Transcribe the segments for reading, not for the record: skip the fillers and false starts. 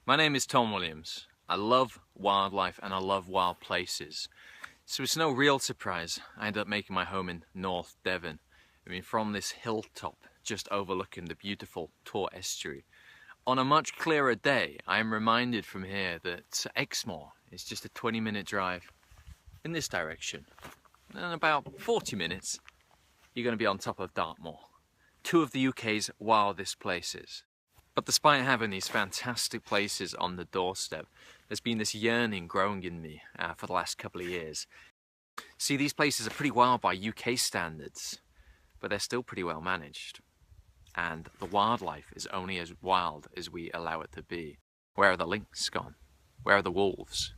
My name is Tom Williams. I love wildlife and I love wild places. So it's no real surprise I ended up making my home in North Devon. I mean, from this hilltop just overlooking the beautiful Tor estuary. On a much clearer day, I am reminded from here that Exmoor is just a 20-minute drive in this direction. And in about 40 minutes, you're going to be on top of Dartmoor, two of the UK's wildest places. But despite having these fantastic places on the doorstep, there's been this yearning growing in me for the last couple of years. See, these places are pretty wild by UK standards, but they're still pretty well managed. And the wildlife is only as wild as we allow it to be. Where are the lynx gone? Where are the wolves?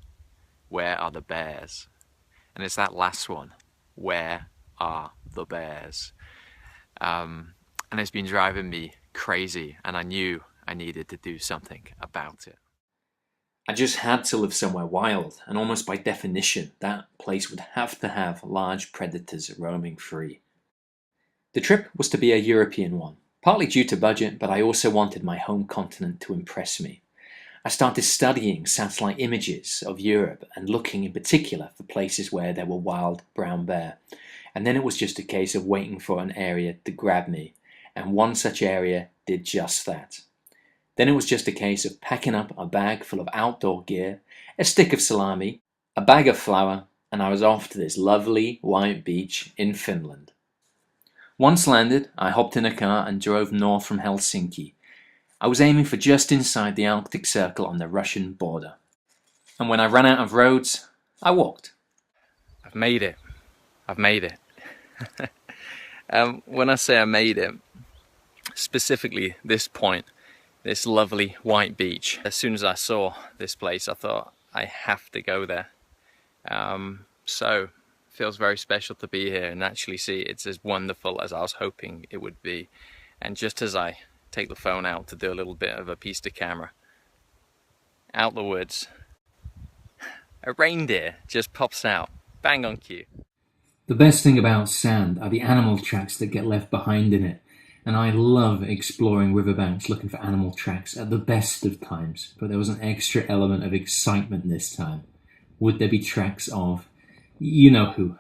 Where are the bears? And it's that last one. Where are the bears? And it's been driving me crazy, and I knew I needed to do something about it. I just had to live somewhere wild, and almost by definition, that place would have to have large predators roaming free. The trip was to be a European one, partly due to budget, but I also wanted my home continent to impress me. I started studying satellite images of Europe and looking in particular for places where there were wild brown bear. And then it was just a case of waiting for an area to grab me, and one such area did just that. Then it was just a case of packing up a bag full of outdoor gear, a stick of salami, a bag of flour, and I was off to this lovely white beach in Finland. Once landed, I hopped in a car and drove north from Helsinki. I was aiming for just inside the Arctic Circle on the Russian border. And when I ran out of roads, I walked. I've made it. I've made it. When I say I made it, specifically this point, this lovely white beach. As soon as I saw this place, I thought I have to go there. So it feels very special to be here and actually see it's as wonderful as I was hoping it would be. And just as I take the phone out to do a little bit of a piece to camera, out the woods, a reindeer just pops out, bang on cue. The best thing about sand are the animal tracks that get left behind in it. And I love exploring riverbanks looking for animal tracks at the best of times, but there was an extra element of excitement this time. Would there be tracks of, you know who?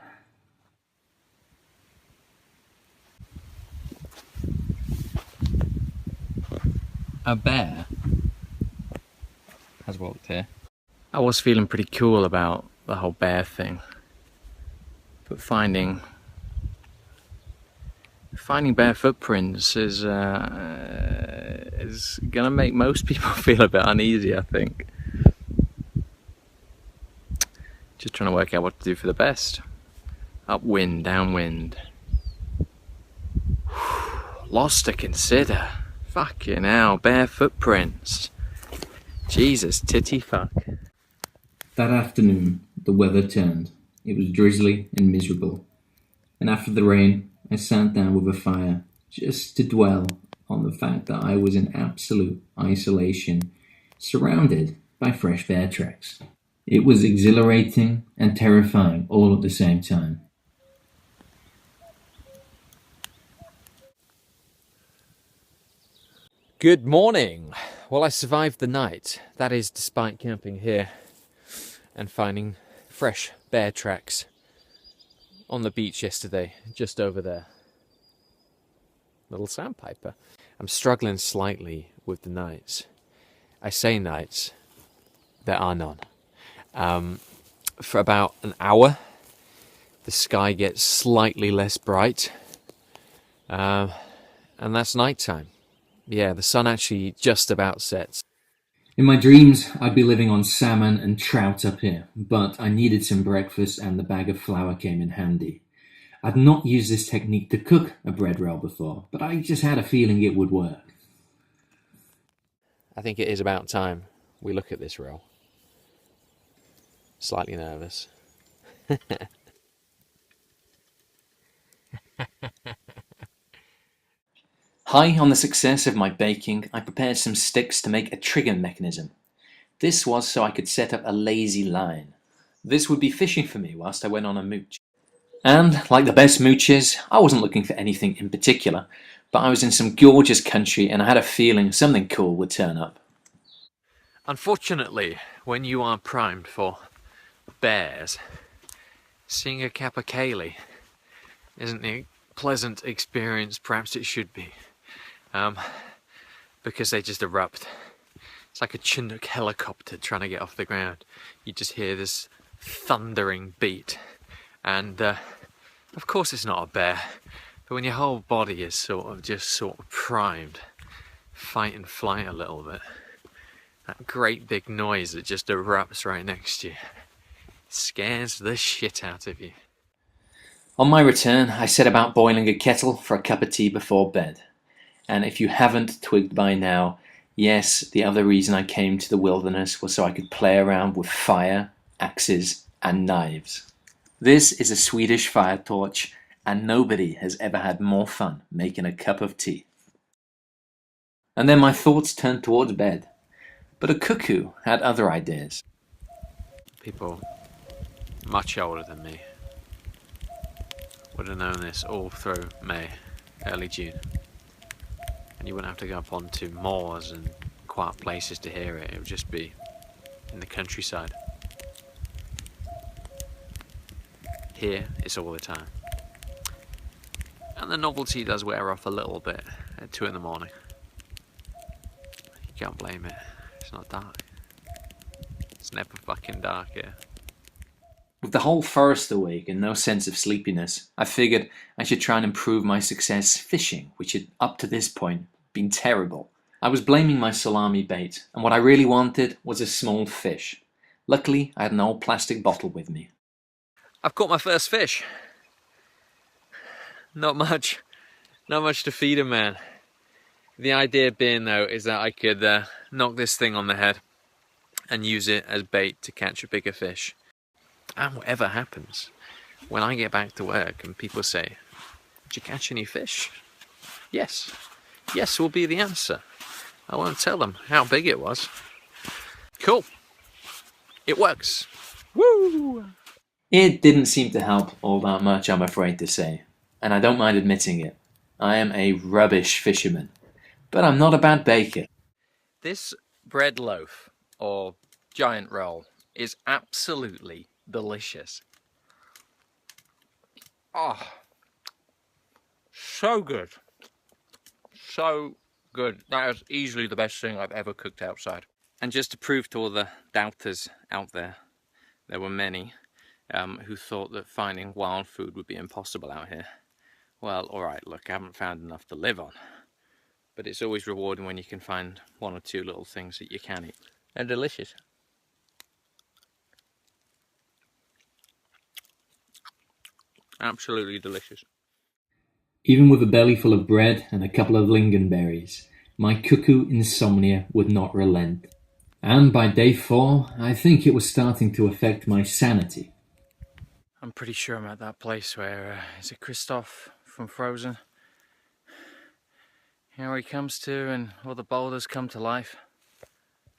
A bear has walked here. I was feeling pretty cool about the whole bear thing, but finding bear footprints is gonna make most people feel a bit uneasy, I think. Just trying to work out what to do for the best. Upwind, downwind. Lots to consider. Fucking hell, bear footprints. Jesus, titty fuck. That afternoon, the weather turned. It was drizzly and miserable. And after the rain, I sat down with a fire just to dwell on the fact that I was in absolute isolation, surrounded by fresh bear tracks. It was exhilarating and terrifying all at the same time. Good morning. Well, I survived the night. That is despite camping here and finding fresh bear tracks on the beach yesterday, just over there. Little sandpiper. I'm struggling slightly with the nights. I say nights, there are none. For about an hour, the sky gets slightly less bright, and that's nighttime. Yeah, the sun actually just about sets. In my dreams, I'd be living on salmon and trout up here, but I needed some breakfast and the bag of flour came in handy. I'd not used this technique to cook a bread roll before, but I just had a feeling it would work. I think it is about time we look at this roll. Slightly nervous. High on the success of my baking, I prepared some sticks to make a trigger mechanism. This was so I could set up a lazy line. This would be fishing for me whilst I went on a mooch. And, like the best mooches, I wasn't looking for anything in particular, but I was in some gorgeous country and I had a feeling something cool would turn up. Unfortunately, when you are primed for bears, seeing a capercaillie isn't a pleasant experience. Perhaps it should be, because they just erupt. It's like a Chinook helicopter trying to get off the ground. You just hear this thundering beat, and of course it's not a bear, but when your whole body is sort of primed, fight and flight a little bit, that great big noise that just erupts right next to you scares the shit out of you. On my return, I set about boiling a kettle for a cup of tea before bed. And if you haven't twigged by now, yes, the other reason I came to the wilderness was so I could play around with fire, axes, and knives. This is a Swedish fire torch, and nobody has ever had more fun making a cup of tea. And then my thoughts turned towards bed. But a cuckoo had other ideas. People much older than me would have known this all through May, early June. And you wouldn't have to go up onto moors and quiet places to hear it. It would just be in the countryside. Here, it's all the time. And the novelty does wear off a little bit at 2 in the morning. You can't blame it. It's not dark. It's never fucking dark here. With the whole forest awake and no sense of sleepiness, I figured I should try and improve my success fishing, which had up to this point been terrible. I was blaming my salami bait, and what I really wanted was a small fish. Luckily, I had an old plastic bottle with me. I've caught my first fish. Not much to feed a man. The idea being, though, is that I could knock this thing on the head and use it as bait to catch a bigger fish. And whatever happens, when I get back to work and people say, "Did you catch any fish?" Yes. Yes will be the answer. I won't tell them how big it was. Cool. It works. Woo! It didn't seem to help all that much, I'm afraid to say, and I don't mind admitting it. I am a rubbish fisherman, but I'm not a bad baker. This bread loaf, or giant roll, is absolutely delicious. Oh, so good. So good. That is easily the best thing I've ever cooked outside. And just to prove to all the doubters out there, there were many who thought that finding wild food would be impossible out here. Well, alright, look, I haven't found enough to live on. But it's always rewarding when you can find 1 or 2 little things that you can eat. They're delicious. Absolutely delicious. Even with a belly full of bread and a couple of lingonberries, my cuckoo insomnia would not relent. And by day 4, I think it was starting to affect my sanity. I'm pretty sure I'm at that place where, is it Kristoff from Frozen? Here he comes to and all the boulders come to life.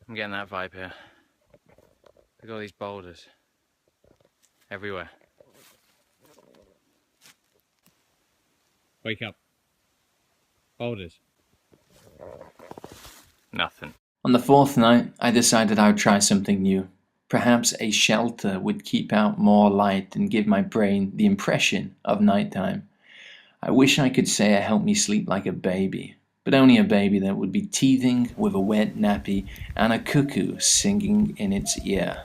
I'm getting that vibe here. Look at all these boulders. Everywhere. Wake up. Boulders. Nothing. On the 4th night, I decided I would try something new. Perhaps a shelter would keep out more light and give my brain the impression of nighttime. I wish I could say it helped me sleep like a baby, but only a baby that would be teething with a wet nappy and a cuckoo singing in its ear.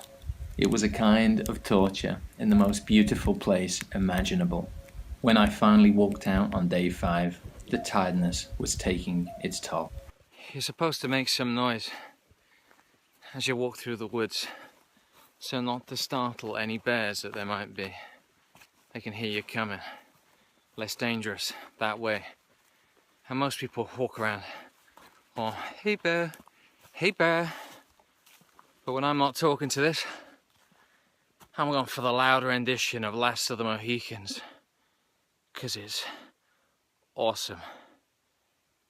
It was a kind of torture in the most beautiful place imaginable. When I finally walked out on day 5, the tiredness was taking its toll. You're supposed to make some noise as you walk through the woods, so not to startle any bears that there might be. They can hear you coming. Less dangerous that way. And most people walk around, oh, hey bear, hey bear. But when I'm not talking to this, I'm going for the louder rendition of Last of the Mohicans, because it's awesome.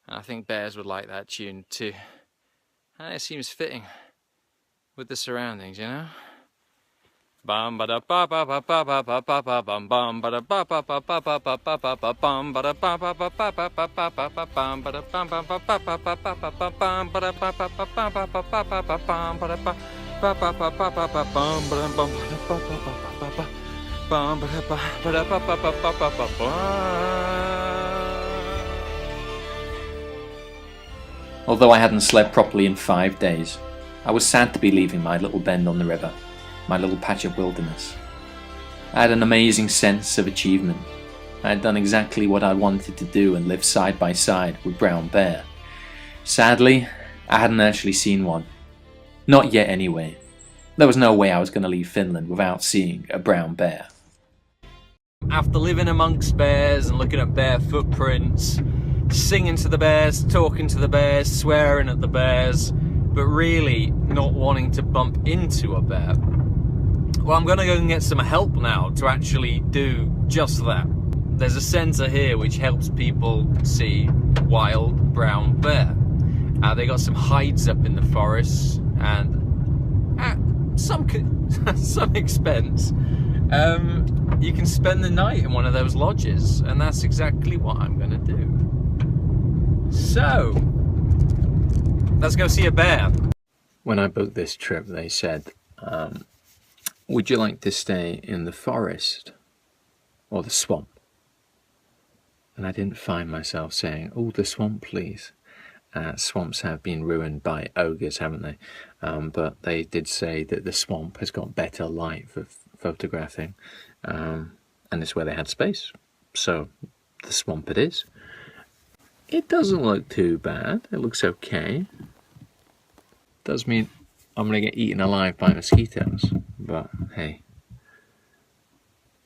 And I think bears would like that tune too. And it seems fitting with the surroundings, you know? Bum ba da ba ba ba ba ba ba ba ba bum bum ba da ba ba ba ba ba ba ba ba ba bum ba da ba ba ba ba ba ba ba ba ba bum ba da bum ba ba ba ba ba ba ba ba bum ba da ba ba ba ba ba ba ba ba ba bum ba da ba ba ba ba ba ba ba bum ba da bum ba da ba ba ba ba ba ba bum ba da ba ba ba ba ba ba ba. Although I hadn't slept properly in 5 days, I was sad to be leaving my little bend on the river, my little patch of wilderness. I had an amazing sense of achievement. I had done exactly what I wanted to do and live side by side with brown bear. Sadly, I hadn't actually seen one. Not yet anyway. There was no way I was going to leave Finland without seeing a brown bear. After living amongst bears and looking at bear footprints, singing to the bears, talking to the bears, swearing at the bears, but really not wanting to bump into a bear, well, I'm going to go and get some help now to actually do just that. There's a centre here which helps people see wild brown bear. They got some hides up in the forest, and at some expense, you can spend the night in one of those lodges, and that's exactly what I'm going to do. So, let's go see a bear. When I booked this trip, they said, would you like to stay in the forest or the swamp? And I didn't find myself saying, oh, the swamp, please. Swamps have been ruined by ogres, haven't they? But they did say that the swamp has got better light for photographing, and it's where they had space. So, the swamp it is. It doesn't look too bad. It looks okay. Does mean I'm going to get eaten alive by mosquitoes. But hey,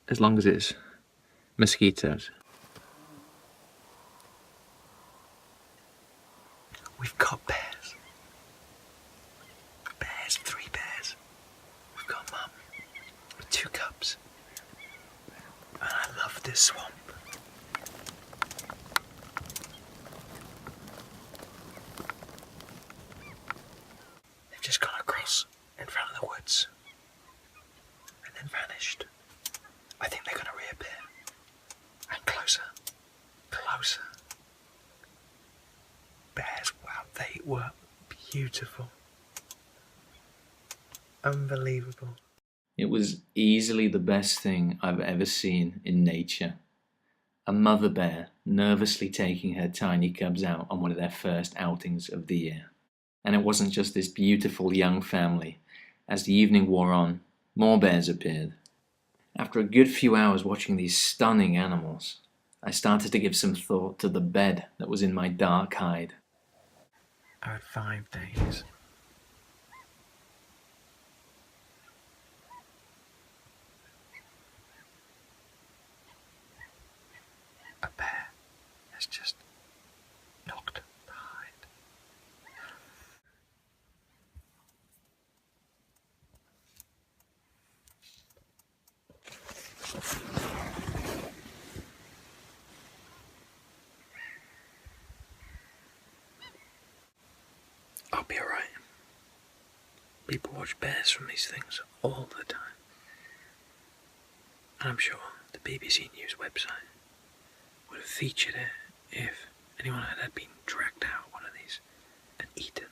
as long as it's mosquitoes. We've got bears. Bears, 3 bears. We've got Mum with 2 cubs. And I love this swamp. Just gone across in front of the woods and then vanished. I think they're going to reappear. And closer, closer. Bears, wow, they were beautiful. Unbelievable. It was easily the best thing I've ever seen in nature. A mother bear nervously taking her tiny cubs out on one of their first outings of the year. And it wasn't just this beautiful young family. As the evening wore on, more bears appeared. After a good few hours watching these stunning animals, I started to give some thought to the bed that was in my dark hide. I had 5 days. A bear has just knocked the hide. I'll be alright. People watch bears from these things all the time. And I'm sure the BBC News website would have featured it if anyone had been dragged out one of these and eaten.